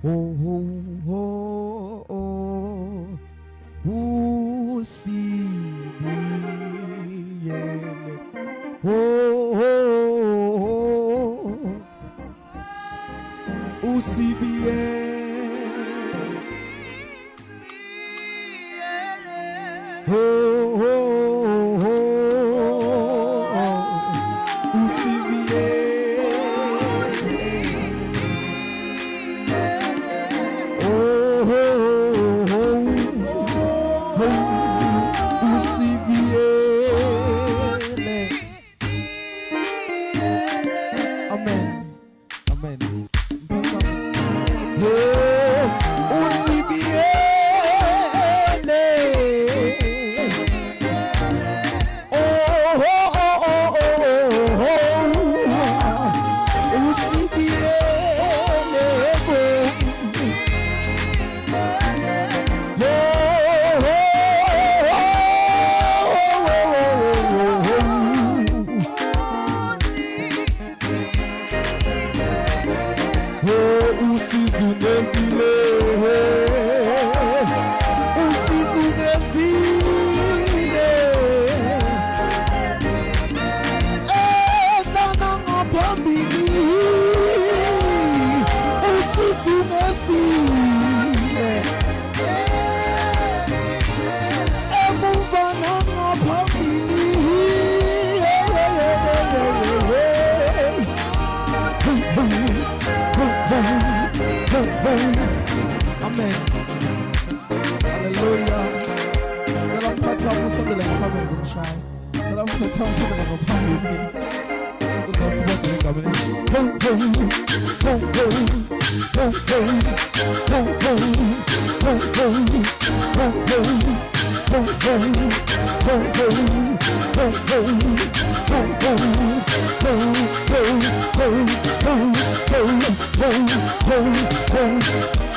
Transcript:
Oh, oh, oh, oh, usibiyele. Oh, oh, oh, usibiyele. Oh, oh, oh, usibiyele. Amen. Amen. Oh, usibiele. Oh, oh, oh, oh, oh, oh. Usibiele. Usizungezile, usizungezile, edana ngapambili, usizungezile, emuva ngapambili. Amen. Hallelujah. Dalam katamu sambil kami bersyai. Dalam katamu sambil kami ini. Kita semua kami. Boom, boom, boom, boom, boom, boom, boom.